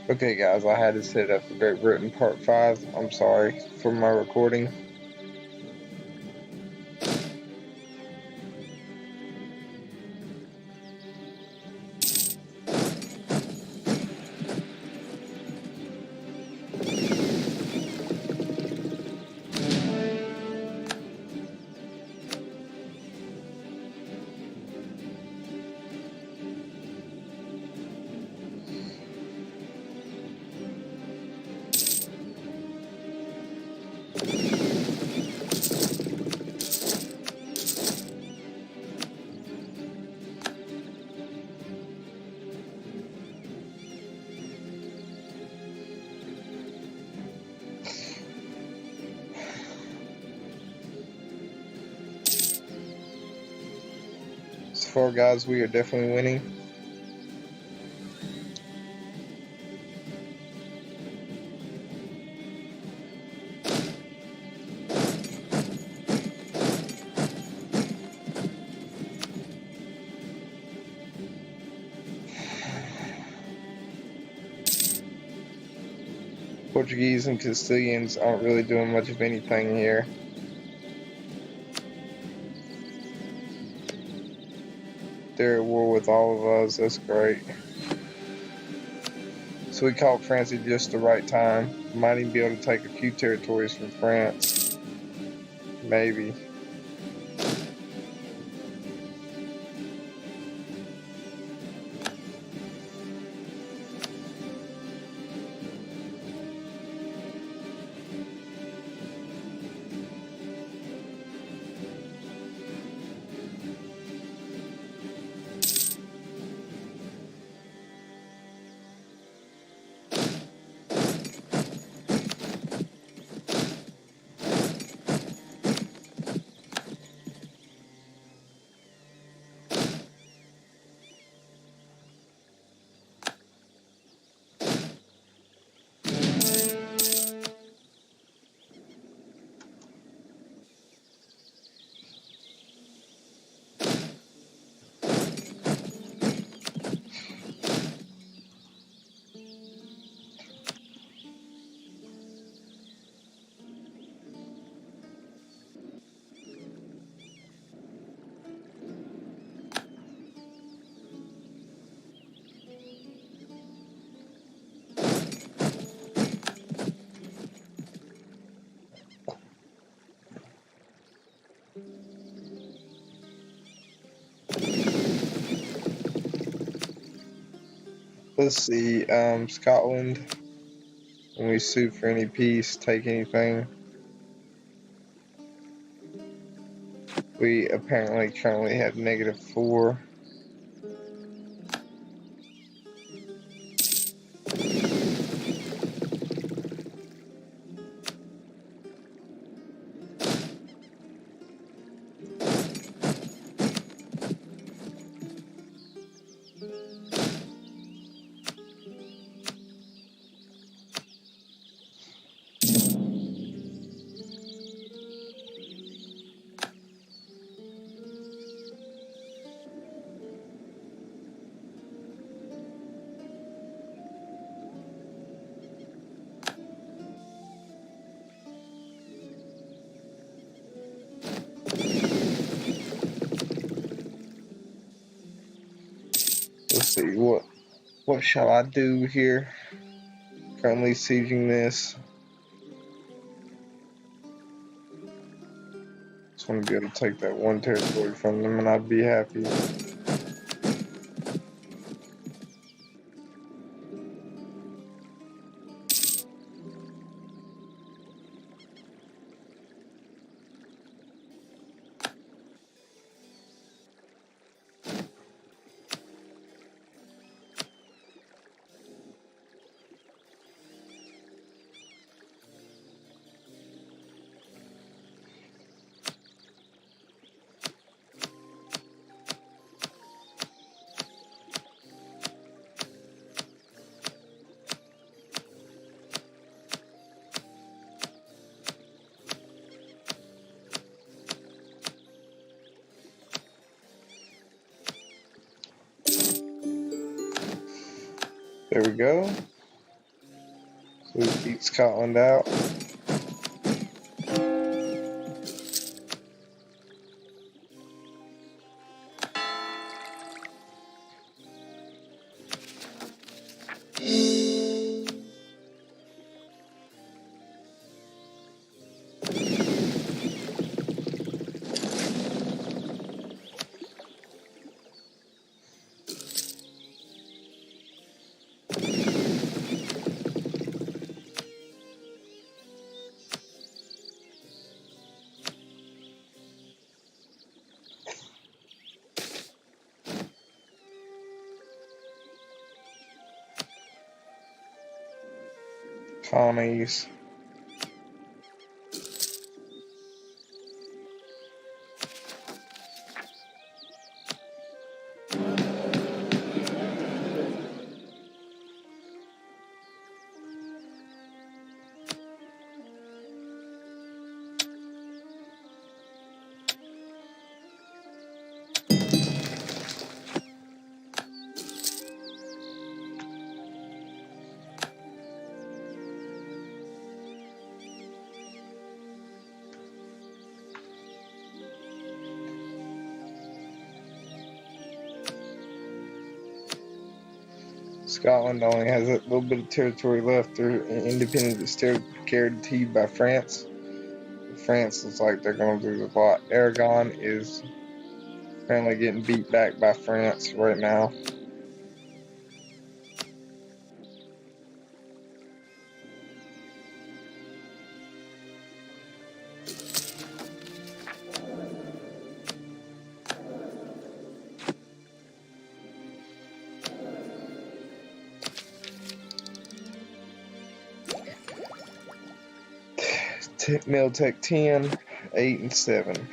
Okay, guys, I had to set up for Great Britain Part 5. I'm sorry for my recording. So far, guys, we are definitely winning. Portuguese and Castilians aren't really doing much of anything here. They're at war with all of us. That's great. So we caught France at just the right time. Might even be able to take a few territories from France. Maybe. Let's see. Scotland. When we sue for any peace, take anything. We apparently currently have -4. Let's see, what shall I do here? Currently sieging this. Just want to be able to take that one territory from them and I'd be happy. There we go. We beat Scotland out. Colonies. Scotland only has a little bit of territory left. Their independence is still guaranteed by France. France looks like they're going to lose a lot. Aragon is apparently getting beat back by France right now. Miltech 10, 8, and 7.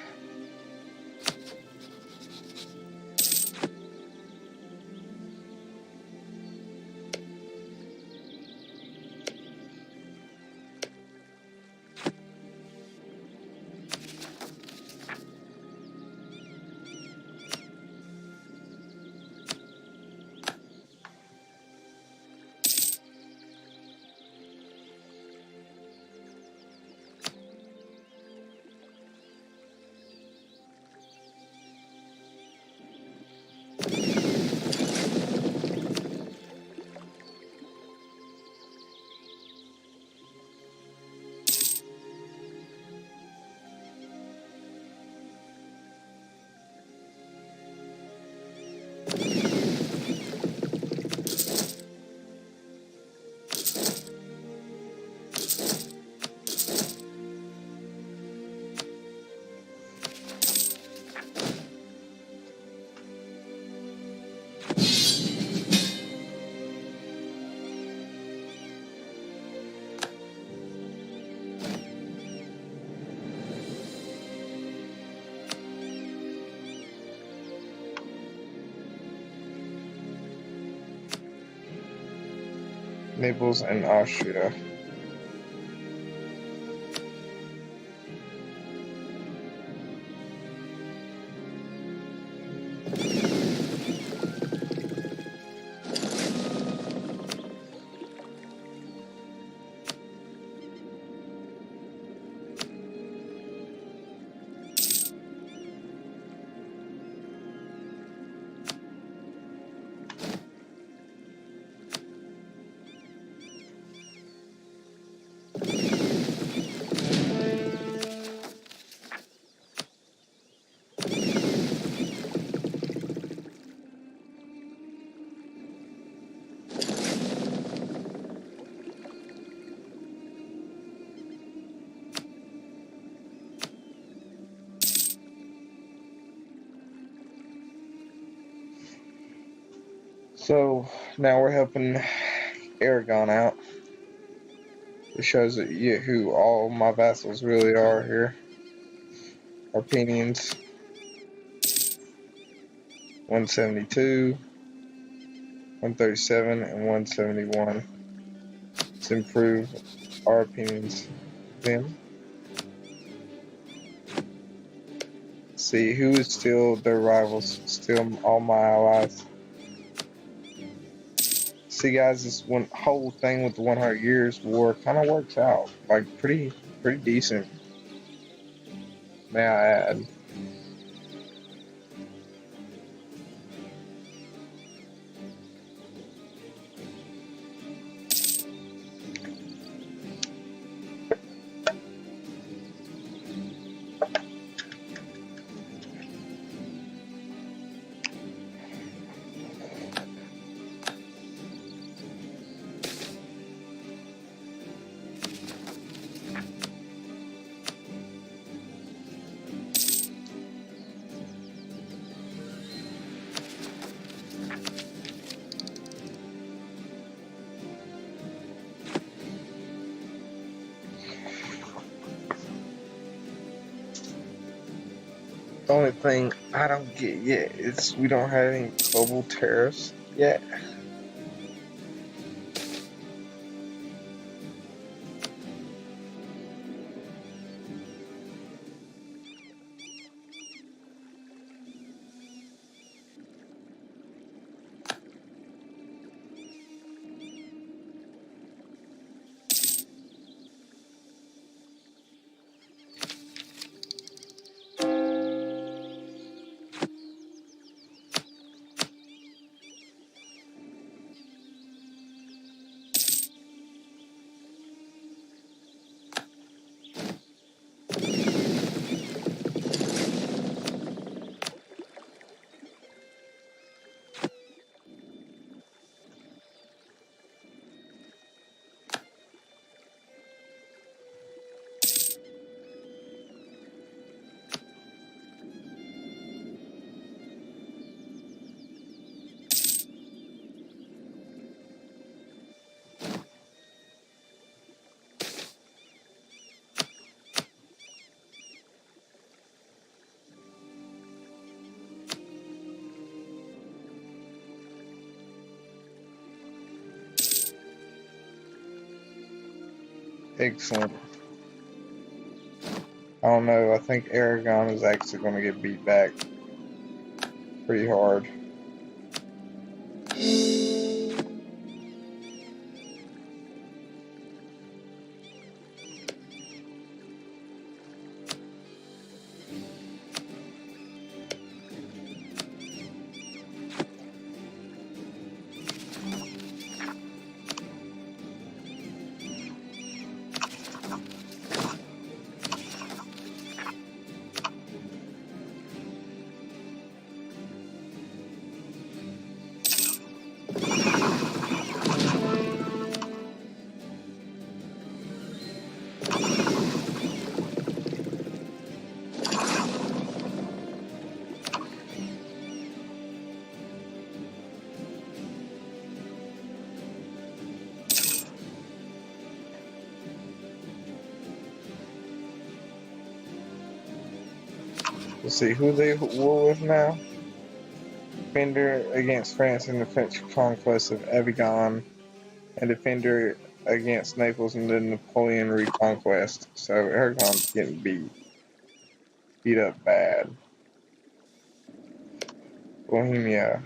Naples and Austria. So now we're helping Aragon out. It shows that who all my vassals really are here. Arpenians, 172, 137, and 171. Let's improve our opinions then. See who is still their rivals, still all my allies. See, guys, this one whole thing with the 100 Years War kind of works out like pretty decent. May I add? The only thing I don't get yet is we don't have any global tariffs yet. Excellent. I don't know. I think Aragon is actually going to get beat back pretty hard. Let's see who they war with now. Defender against France in the French conquest of Avignon, and defender against Naples in the Napoleon reconquest. So Aragon's getting beat up bad. Bohemia.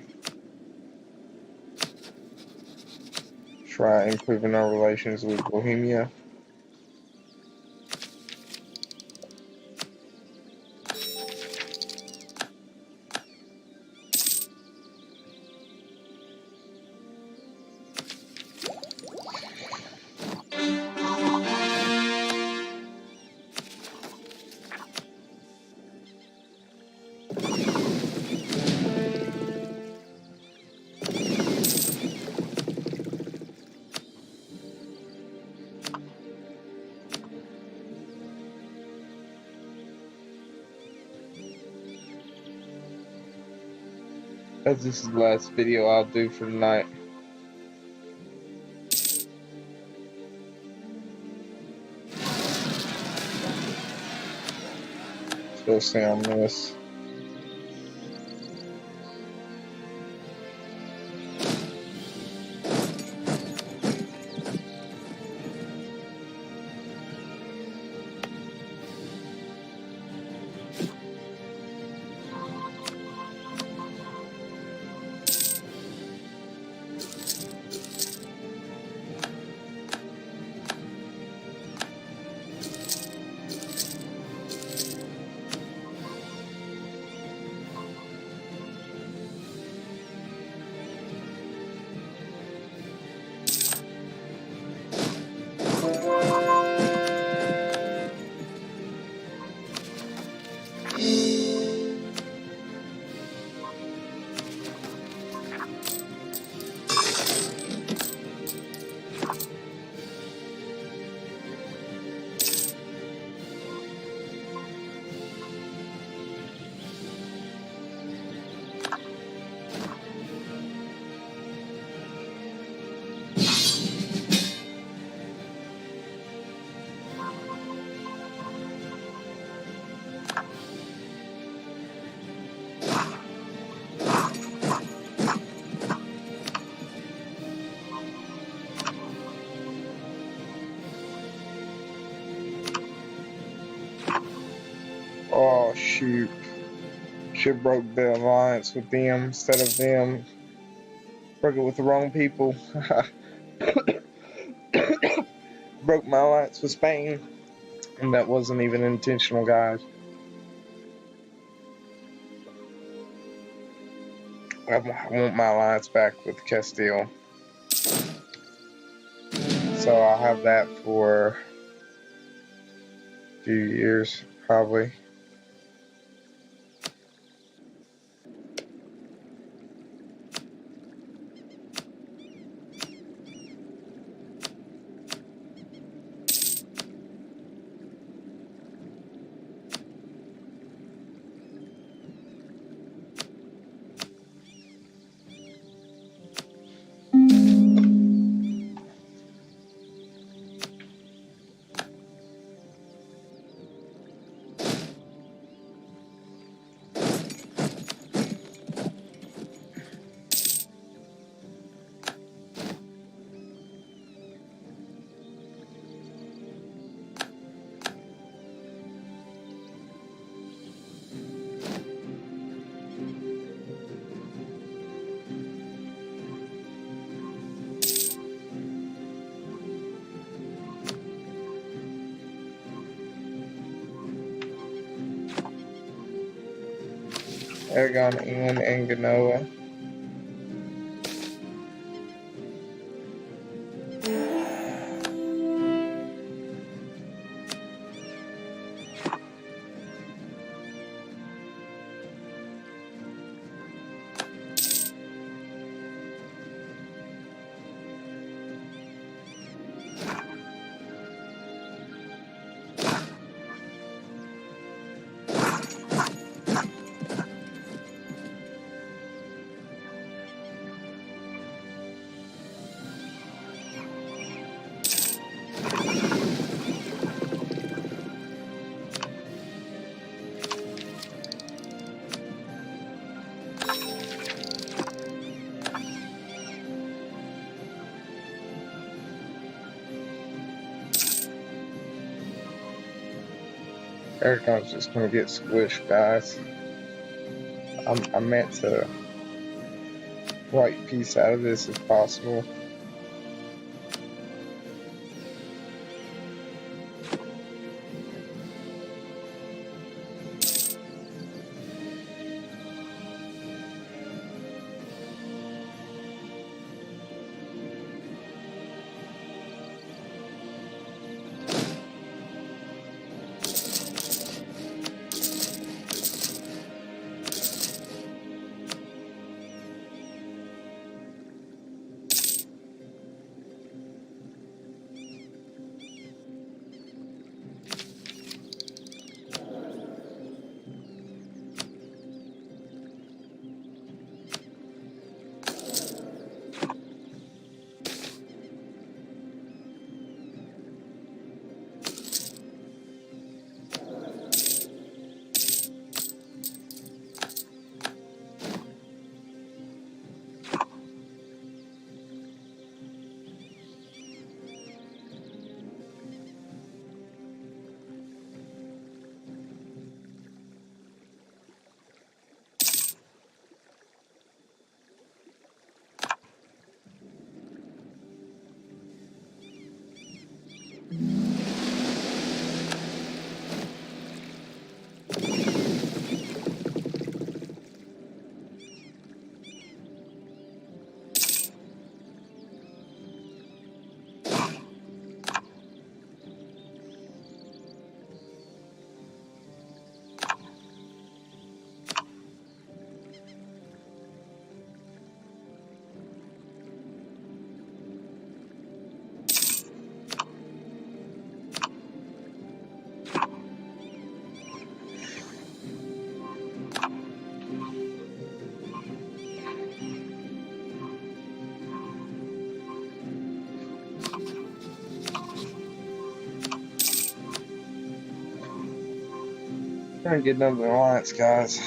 Try improving our relations with Bohemia. As this is the last video I'll do for tonight. Still stay on this. shoot. Should broke the alliance with them instead of them. Broke it with the wrong people. Broke my alliance with Spain. And that wasn't even intentional, guys. I want my alliance back with Castile. So I'll have that for a few years, probably. Aragon, England, and Genoa. Aragon's just gonna get squished, guys. I meant to white piece out of this if possible. Trying to get another alliance, guys.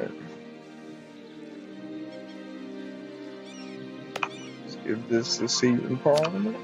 Alright. Let's give this a seat in Parliament.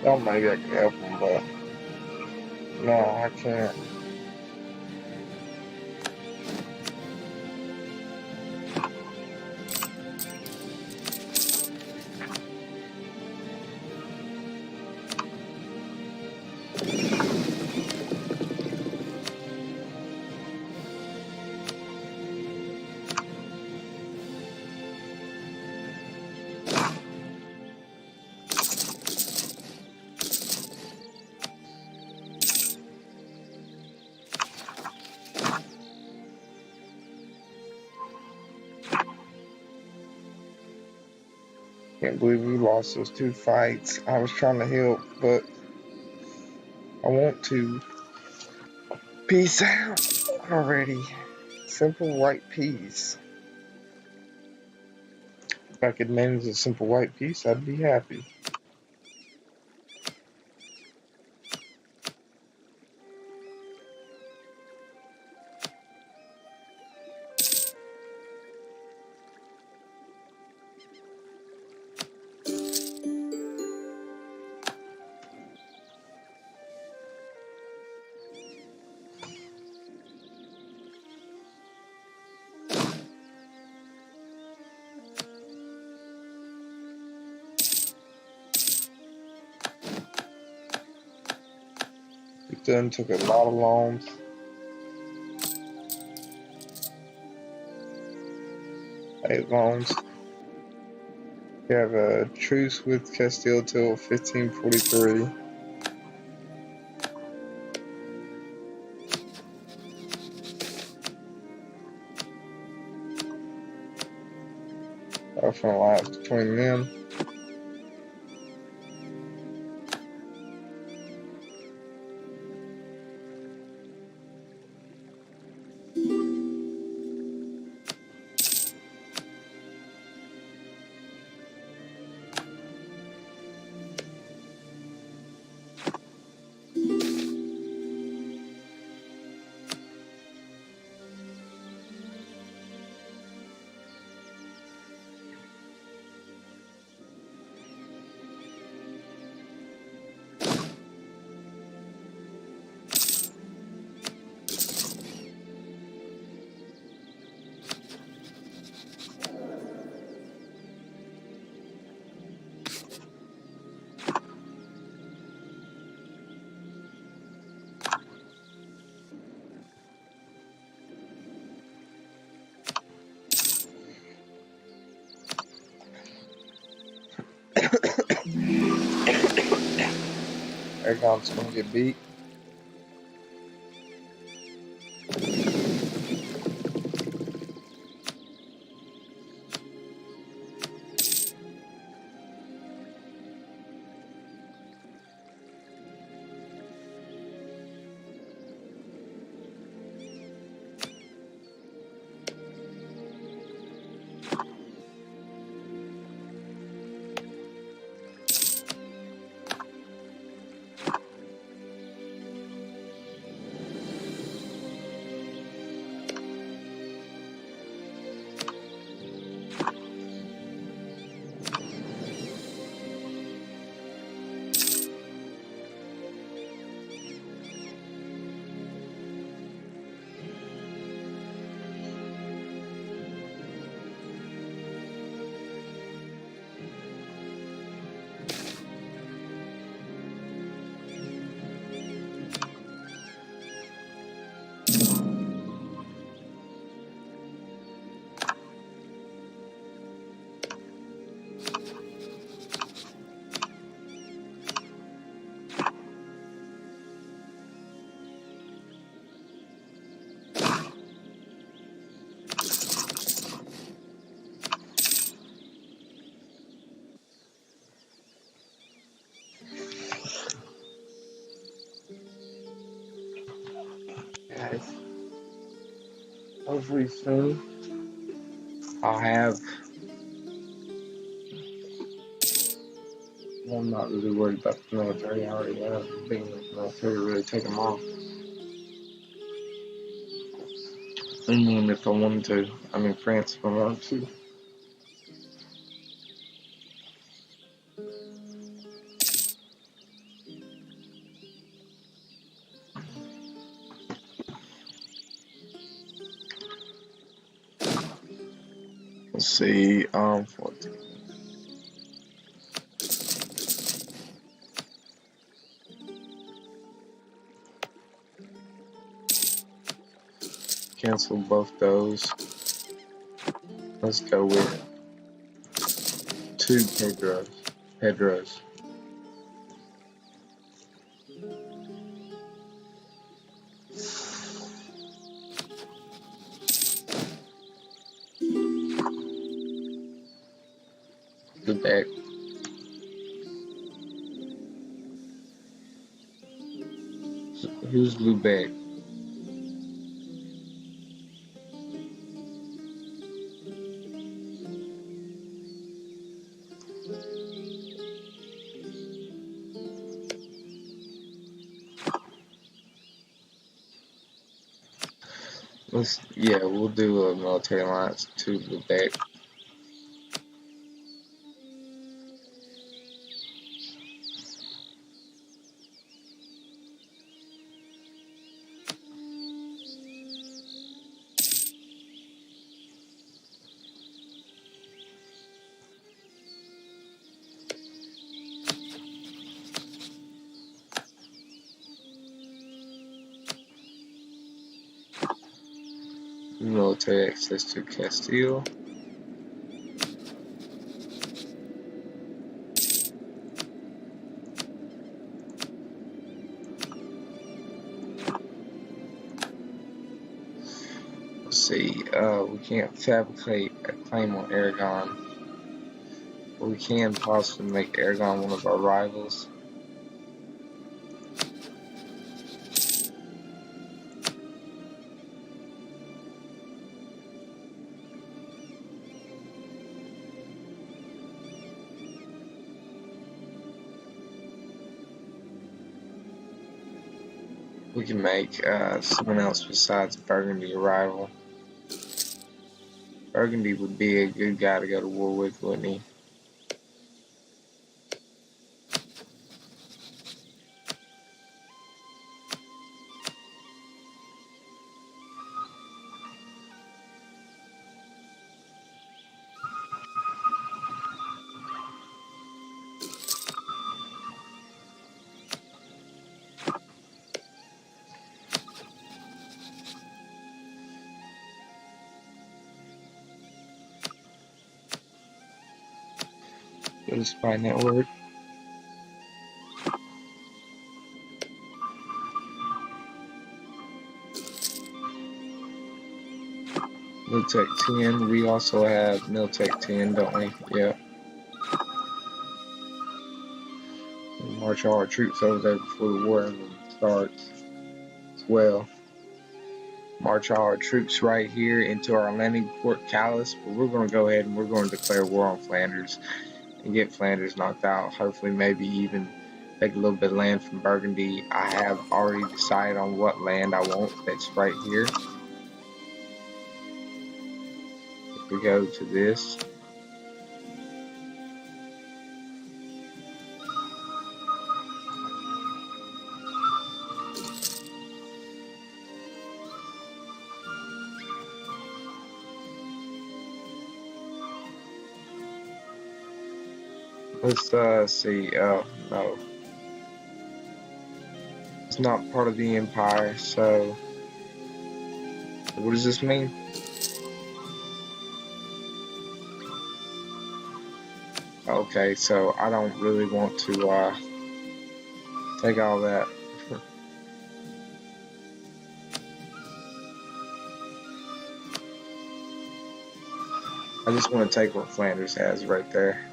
Oh, maybe I can help him, but no, I can't. Can't believe we lost those 2 fights. I was trying to help, but I want to. Peace out already. Simple white peace. If I could manage a simple white peace, I'd be happy. Brittain took a lot of loans. 8 loans. We have a truce with Castile till 1543. From alliance between them. Aragon's gonna get beat. hopefully soon I'll have. Well, I'm not really worried about the military. I already have being in the military really take them off. England if I wanted to. I mean France if I wanted to. Let's see, 14. Cancel both those. Let's go with 2 Pedros. Lubeck. Who's Lubeck? We'll do a military alliance to Lubeck. Military access to Castile. Let's see, we can't fabricate a claim on Aragon. But we can possibly make Aragon one of our rivals. We can make someone else besides Burgundy a rival. Burgundy would be a good guy to go to war with, wouldn't he? Go to spy network. Miltech 10. We also have Miltech 10, don't we? Yeah. We march all our troops over there before the war even starts as well. March all our troops right here into our landing port Calais, but we're going to go ahead and we're going to declare war on Flanders and get Flanders knocked out. Hopefully maybe even take a little bit of land from Burgundy. I have already decided on what land I want. That's right here. If we go to this, let's see. No, it's not part of the empire. So what does this mean? Okay, so I don't really want to take all that. I just want to take what Flanders has right there.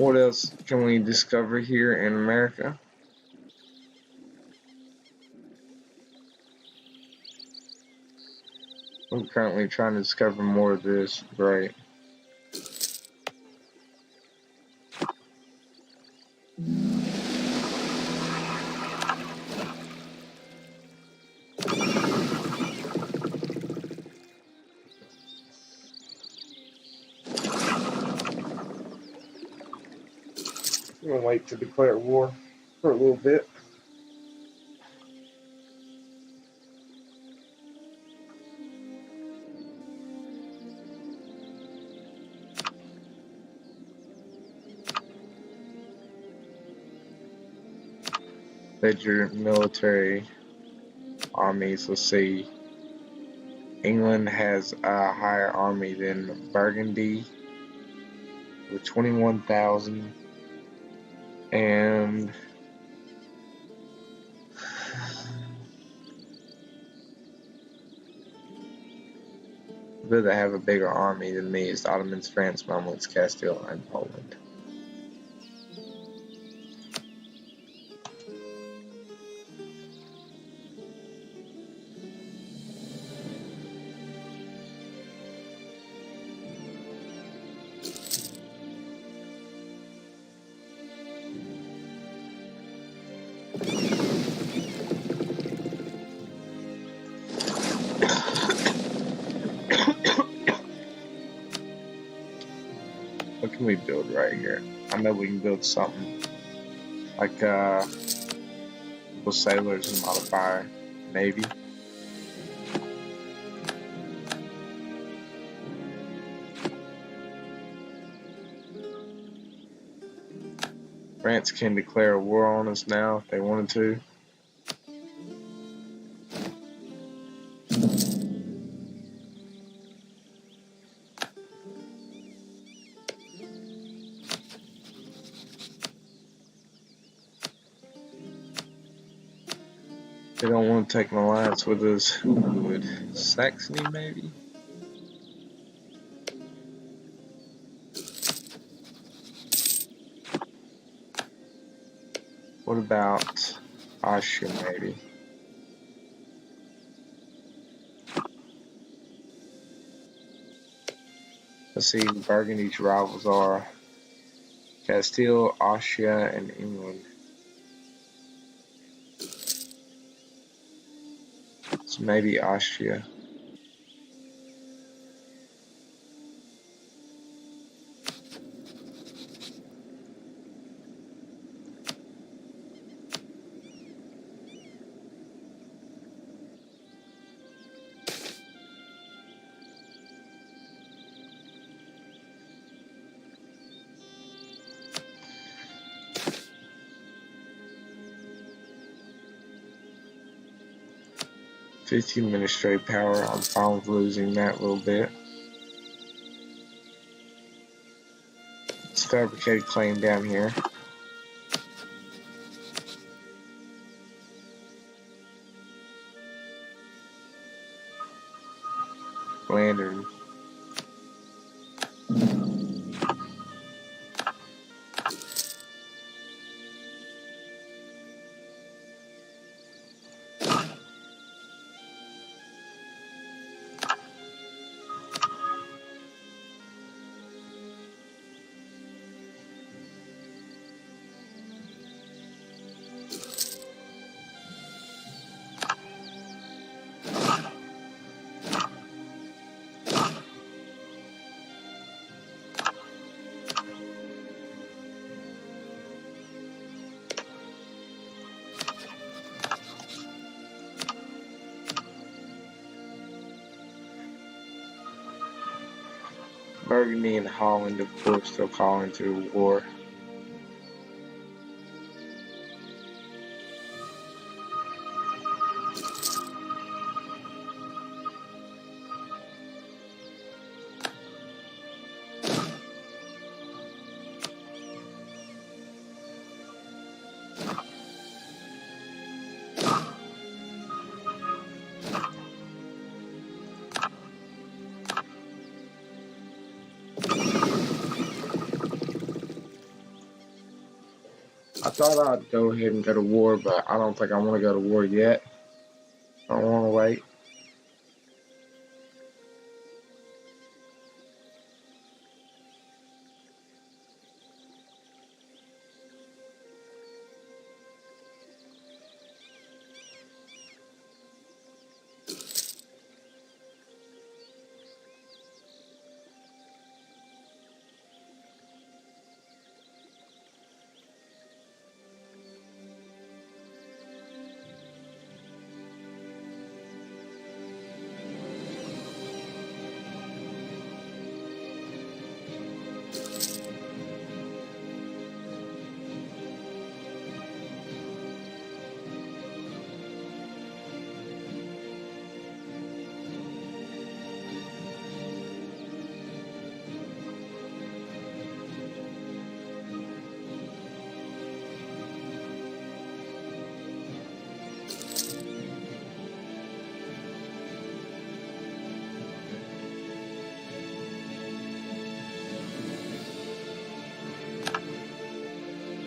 What else can we discover here in America? I'm currently trying to discover more of this. Great. I'm gonna wait to declare war for a little bit. Major military armies. Let's see. England has a higher army than Burgundy with 21,000, and but they have a bigger army than me is the Ottomans, France, Mamluks, Castile, and Poland. What can we build right here? I know we can build something like sailors and modifier navy. France can declare a war on us now if they wanted to. They don't want to take an alliance with us. Who would? Saxony, maybe? What about Austria, maybe? Let's see who Burgundy's rivals are. Castile, Austria, and England. So maybe Austria. $15 administrative power. I'm fine with losing that a little bit. Let's fabricate a claim down here. Lantern. Burgundy and Holland, of course, they'll call into war. I thought I'd go ahead and go to war, but I don't think I want to go to war yet. I want to wait.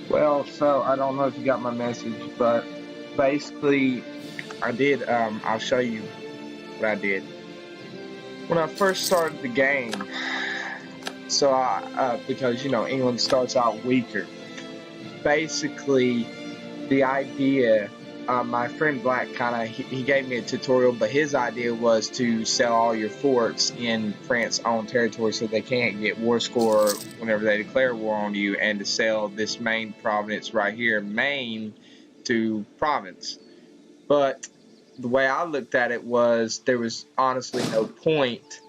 Well, so I don't know if you got my message, but basically I did, I'll show you what I did. When I first started the game, so because, you know, England starts out weaker. Basically, the idea, my friend Black he gave me a tutorial, but his idea was to sell all your forts in France's own territory so they can't get war score whenever they declare war on you, and to sell this main province right here, Maine, to province. But the way I looked at it was there was honestly no point,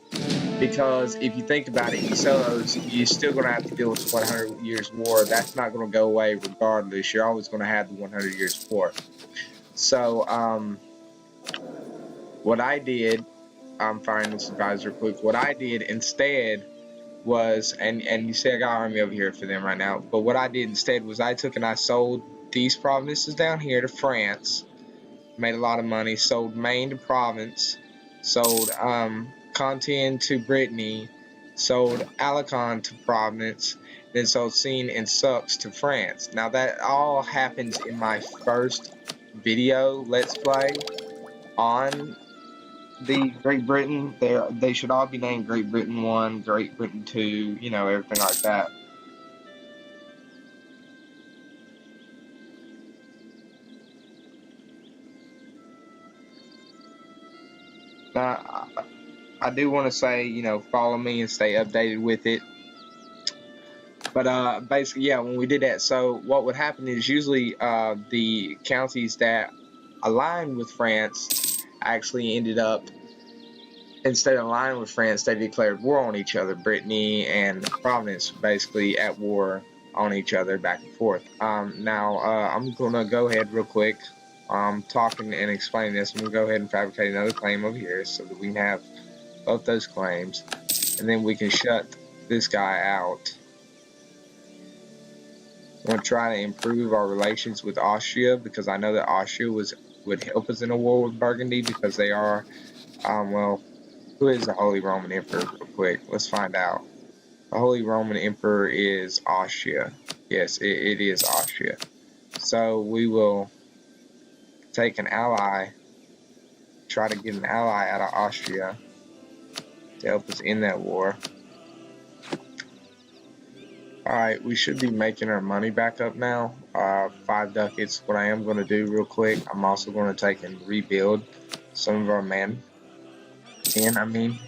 because if you think about it, you sell those, you're still going to have to deal with the 100 Years' War. That's not going to go away regardless. You're always going to have the 100 Years' War. So, what I did, I'm firing this advisor quick. What I did instead was, and you see I got army over here for them right now, but what I did instead was I took and I sold these provinces down here to France, made a lot of money, sold Maine to province, sold Contin to Brittany, sold Alicante to province, then sold Seine and Sucks to France. Now that all happens in my first video let's play on the Great Britain. They should all be named Great Britain 1, Great Britain 2, you know, everything like that. Now, I do want to say, you know, follow me and stay updated with it. But basically, yeah, when we did that, so what would happen is usually the counties that aligned with France actually ended up, instead of aligning with France, they declared war on each other. Brittany and Providence basically at war on each other back and forth. Now, I'm going to go ahead real quick. Talking and explaining this, I'm going to go ahead and fabricate another claim over here so that we can have both those claims, and then we can shut this guy out. I want to try to improve our relations with Austria, because I know that Austria would help us in a war with Burgundy, because they are, well, who is the Holy Roman Emperor? Real quick, let's find out. The Holy Roman Emperor is Austria. Yes, it is Austria. So we will take an ally, try to get an ally out of Austria to help us in that war. Alright, we should be making our money back up now. 5 ducats. What I am going to do real quick, I'm also going to take and rebuild some of our men. I mean.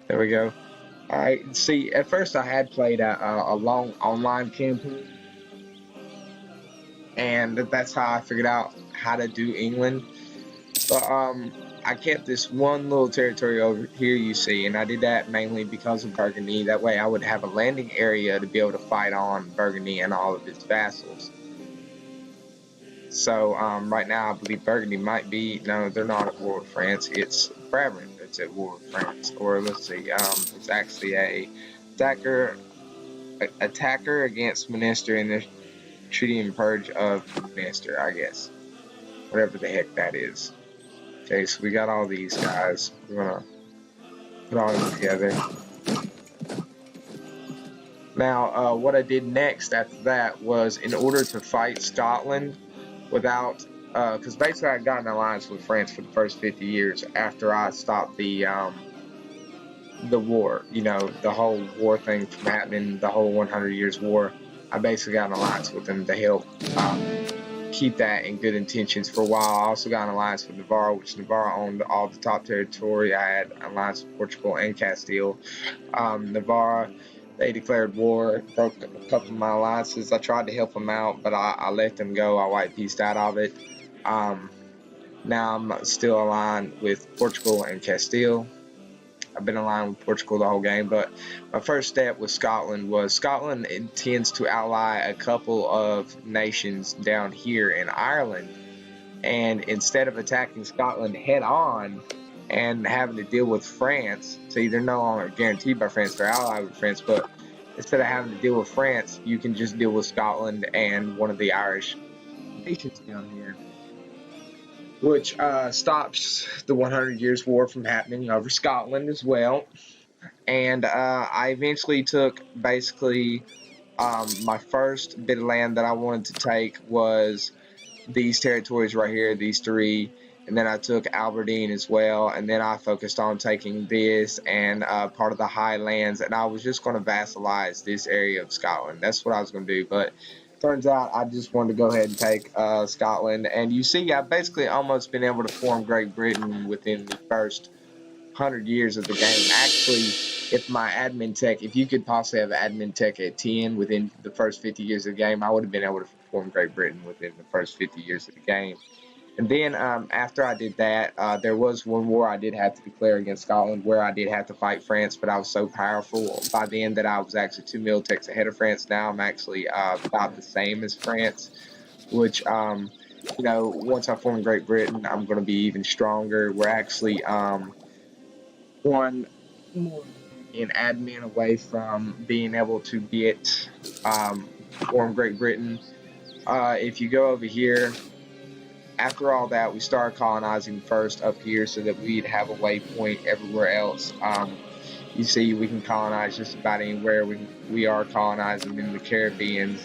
There we go. Alright, see, at first I had played a long online campaign, and that's how I figured out how to do England. But I kept this one little territory over here, you see, and I did that mainly because of Burgundy. That way I would have a landing area to be able to fight on Burgundy and all of its vassals. So right now I believe Burgundy might be, no, they're not at war with France. It's Brabant that's at war with France. Or let's see, it's actually a attacker against Minister in the Treaty and Purge of Minister, I guess. Whatever the heck that is. Okay, so we got all these guys. We're gonna put all them together. Now, what I did next after that was, in order to fight Scotland without, because basically I got an alliance with France for the first 50 years after I stopped the war, you know, the whole war thing from happening, the whole 100 Years War. I basically got an alliance with them to help keep that in good intentions for a while. I also got an alliance with Navarre, which Navarre owned all the top territory. I had an alliance with Portugal and Castile. Navarre, they declared war, broke a couple of my alliances. I tried to help them out, but I let them go. I white pieced out of it. Now I'm still aligned with Portugal and Castile. I've been aligned with Portugal the whole game, but my first step with Scotland was Scotland intends to ally a couple of nations down here in Ireland, and instead of attacking Scotland head on and having to deal with France, see, they're no longer guaranteed by France, they're allied with France, but instead of having to deal with France, you can just deal with Scotland and one of the Irish nations down here, which stops the 100 Years War from happening over Scotland as well. And I eventually took basically my first bit of land that I wanted to take was these territories right here, these three, and then I took Aberdeen as well, and then I focused on taking this and part of the Highlands, and I was just going to vassalize this area of Scotland. That's what I was going to do, but turns out I just wanted to go ahead and take Scotland, and you see I've basically almost been able to form Great Britain within the first 100 years of the game. Actually, if my admin tech, if you could possibly have admin tech at 10 within the first 50 years of the game, I would have been able to form Great Britain within the first 50 years of the game. And then after I did that, there was one war I did have to declare against Scotland where I did have to fight France, but I was so powerful by then that I was actually 2 mil techs ahead of France. Now I'm actually about the same as France, which, you know, once I form Great Britain, I'm going to be even stronger. We're actually one more in admin away from being able to get form Great Britain. If you go over here, after all that, we started colonizing first up here so that we'd have a waypoint everywhere else. You see, we can colonize just about anywhere. We are colonizing in the Caribbean.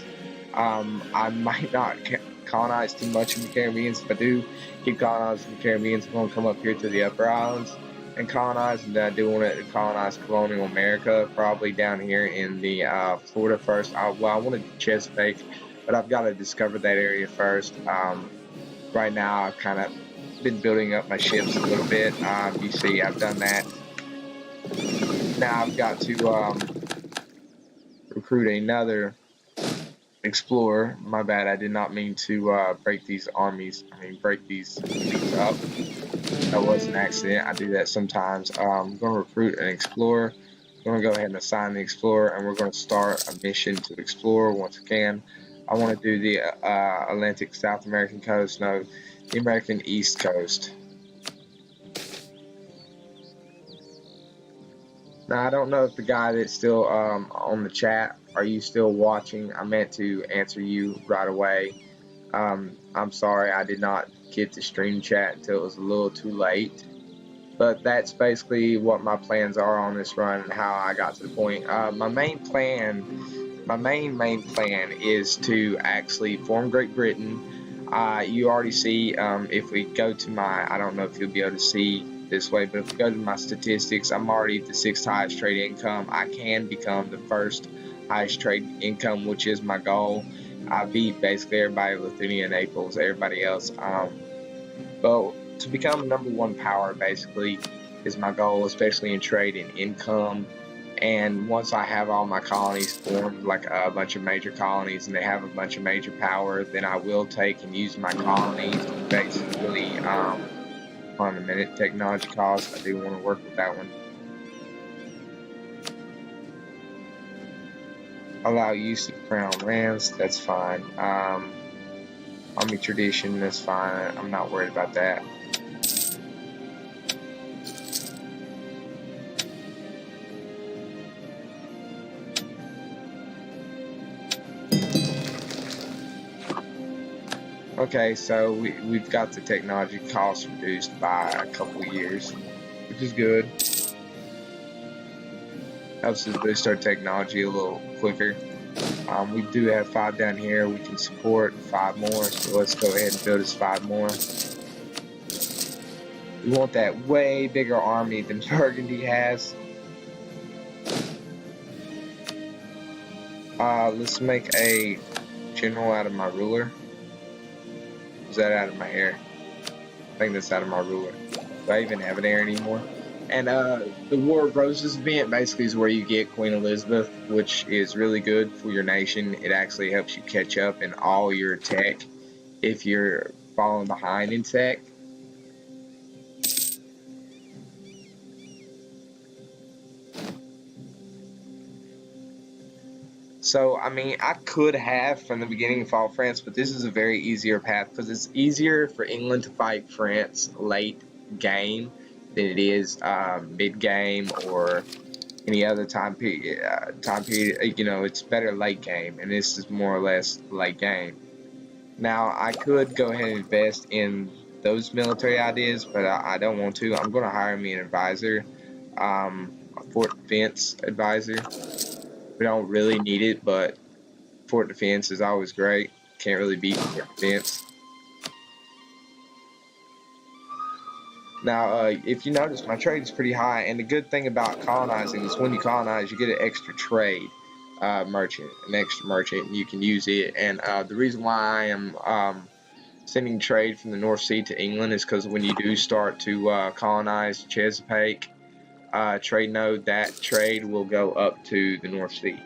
I might not colonize too much in the Caribbean. If I do keep colonizing the Caribbean, I'm going to come up here to the upper islands and colonize, and then I do want to colonize colonial America, probably down here in the Florida first. I wanted Chesapeake, but I've got to discover that area first. Right now, I've kind of been building up my ships a little bit. You see, I've done that. Now I've got to recruit another explorer. My bad, I did not mean to break these armies. Break these fleets up. That was an accident. I do that sometimes. I'm going to recruit an explorer. I'm going to go ahead and assign the explorer, and we're going to start a mission to explore once again. I want to do the Atlantic South American coast, no, the American East Coast. Now, I don't know if the guy that's still on the chat, are you still watching? I meant to answer you right away. I'm sorry, I did not get to stream chat until it was a little too late. But that's basically what my plans are on this run and how I got to the point. My main plan is to actually form Great Britain. You already see, if we go to my, I don't know if you'll be able to see this way, but if we go to my statistics, I'm already the 6th highest trade income. I can become the 1st highest trade income, which is my goal. I beat basically everybody, Lithuania, Naples, everybody else. But to become #1 power basically is my goal, especially in trade and income. And once I have all my colonies formed, like a bunch of major colonies, and they have a bunch of major power, then I will take and use my colonies to basically, hold on a minute, technology cost, I do want to work with that one. Allow use of crown lands, that's fine. Army tradition, that's fine, I'm not worried about that. Okay, so we've got the technology cost reduced by a couple of years, which is good. Helps us boost our technology a little quicker. We do have 5 down here. We can support 5 more, so let's go ahead and build us 5 more. We want that way bigger army than Burgundy has. Let's make a general out of my ruler. Is that out of my heir? I think that's out of my ruler. Do I even have an heir anymore? And the War of Roses event basically is where you get Queen Elizabeth, which is really good for your nation. It actually helps you catch up in all your tech if you're falling behind in tech. So, I mean, I could have from the beginning fought France, but this is a very easier path because it's easier for England to fight France late game than it is mid game or any other time period. You know, it's better late game, and this is more or less late game. Now, I could go ahead and invest in those military ideas, but I don't want to. I'm going to hire me an advisor, a fort defense advisor. We don't really need it, but fort defense is always great. Can't really beat fort defense. Now, if you notice, my trade is pretty high, and the good thing about colonizing is when you colonize, you get an extra trade merchant, an extra merchant, and you can use it. And the reason why I am sending trade from the North Sea to England is because when you do start to colonize Chesapeake trade node, that trade will go up to the North Sea.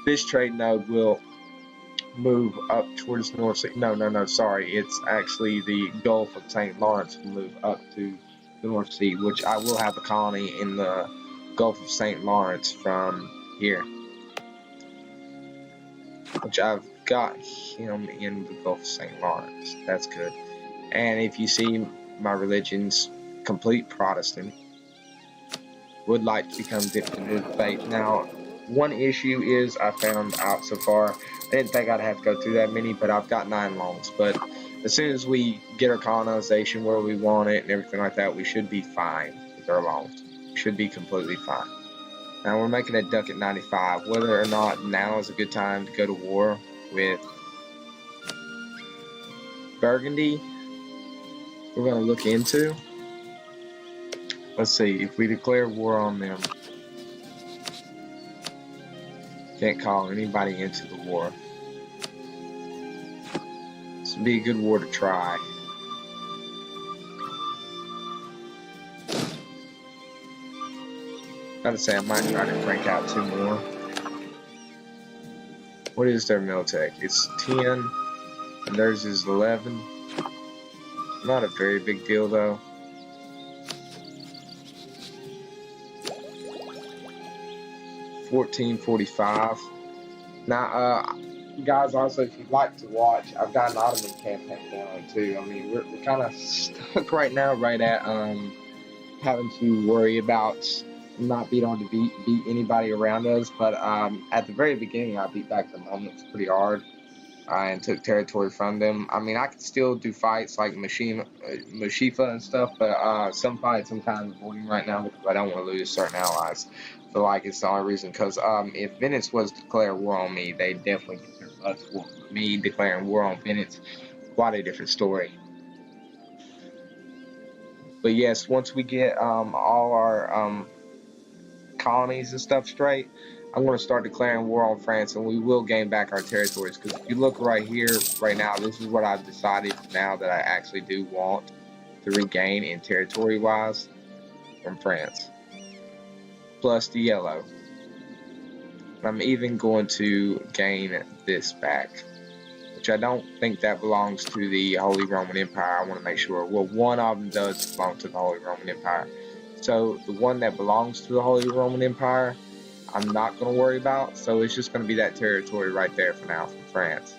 This trade node will move up towards the North Sea. No, sorry. It's actually the Gulf of St. Lawrence will move up to the North Sea, which I will have a colony in the Gulf of St. Lawrence from here. Which I've got him in the Gulf of St. Lawrence. That's good. And if you see, my religion's complete Protestant. Would like to become dipped into the faith. Now, one issue is I found out so far, I didn't think I'd have to go through that many, but I've got 9 loans. But as soon as we get our colonization where we want it and everything like that, we should be fine with our loans. We should be completely fine. Now we're making a duck at 95. Whether or not now is a good time to go to war with Burgundy, we're going to look into. Let's see, if we declare war on them, can't call anybody into the war. This would be a good war to try. Gotta say, I might try to crank out 2 more. What is their militech? It's 10, and theirs is 11. Not a very big deal, though. $14.45. Now, guys, also, if you'd like to watch, I've got an Ottoman campaign going too. I mean, we're kind of stuck right now, right at having to worry about not being able to beat anybody around us. But at the very beginning, I beat back the Romans pretty hard and took territory from them. I mean, I could still do fights like Mashifa and stuff, but some fights I'm kind of avoiding right now because I don't want to lose certain allies. I feel like it's the only reason, because if Venice was to declare war on me, they definitely declare us war. Me declaring war on Venice, quite a different story. But yes, once we get all our colonies and stuff straight, I'm going to start declaring war on France, and we will gain back our territories. Because if you look right here, right now, this is what I've decided now that I actually do want to regain in territory-wise from France. Plus the yellow. I'm even going to gain this back, which I don't think that belongs to the Holy Roman Empire. I want to make sure. Well, one of them does belong to the Holy Roman Empire. So the one that belongs to the Holy Roman Empire, I'm not going to worry about. So it's just going to be that territory right there for now from France.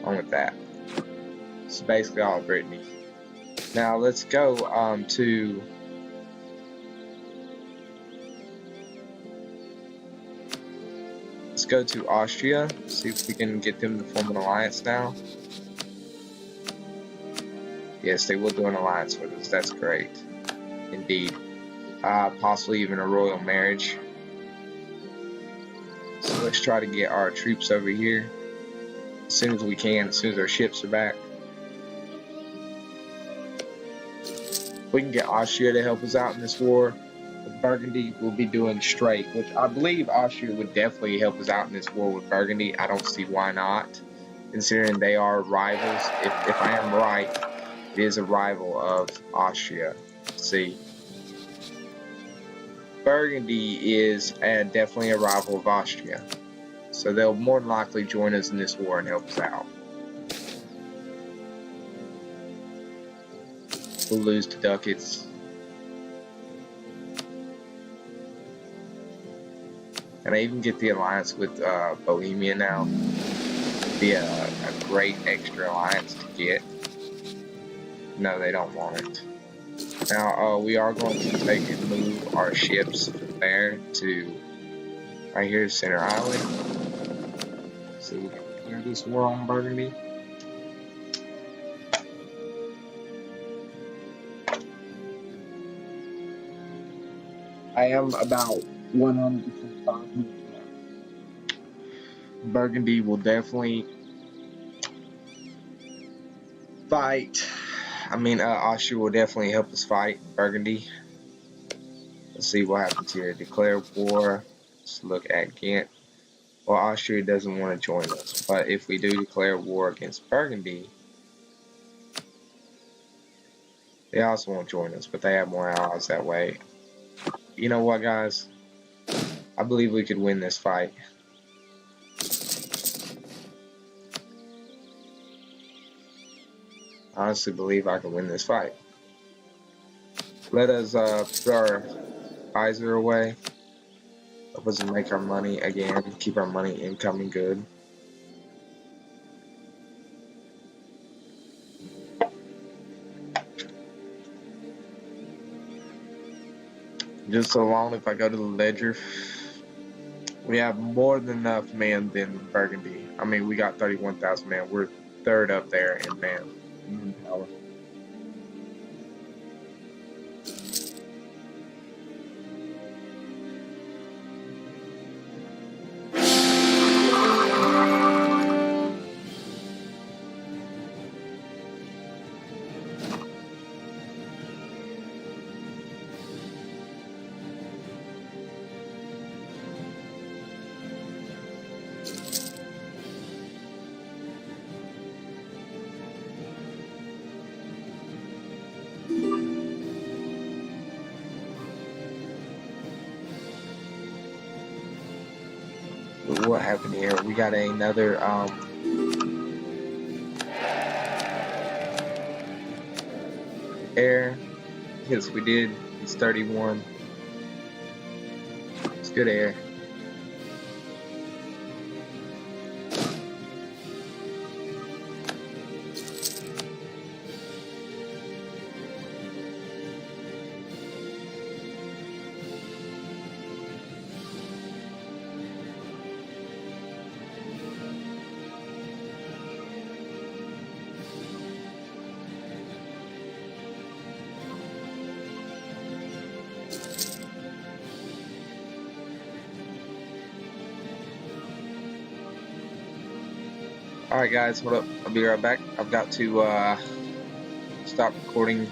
On with that. This is basically all of Brittany. Now let's go to Austria, see if we can get them to form an alliance now. Yes, they will do an alliance with us. That's great. Indeed. Possibly even a royal marriage. So let's try to get our troops over here as soon as we can, as soon as our ships are back. We can get Austria to help us out in this war. Burgundy will be doing straight, which I believe Austria would definitely help us out in this war with Burgundy. I don't see why not, considering they are rivals. If I am right, it is a rival of Austria. Let's see. Burgundy is definitely a rival of Austria, so they'll more than likely join us in this war and help us out. We'll lose to ducats. And I even get the alliance with Bohemia now. It'd be a great extra alliance to get. No, they don't want it. Now, we are going to take and move our ships from there to right here, Center Island. So we can clear this war on Burgundy. I am about 100% confident that Burgundy will definitely fight. I mean, Austria will definitely help us fight Burgundy. Let's see what happens here. Declare war. Let's look at Ghent. Well, Austria doesn't want to join us, but if we do declare war against Burgundy, they also won't join us, but they have more allies that way. You know what, guys? I believe we could win this fight. I honestly believe I can win this fight. Let us put our Kaiser away. Help us make our money again. Keep our money incoming good. Just so long, if I go to the ledger, we have more than enough men than Burgundy. I mean, we got 31,000 men. We're third up there in manpower. What happened here? We got another air. Yes, we did. He's 31. It's good air. Alright guys, hold up. I'll be right back. I've got to stop recording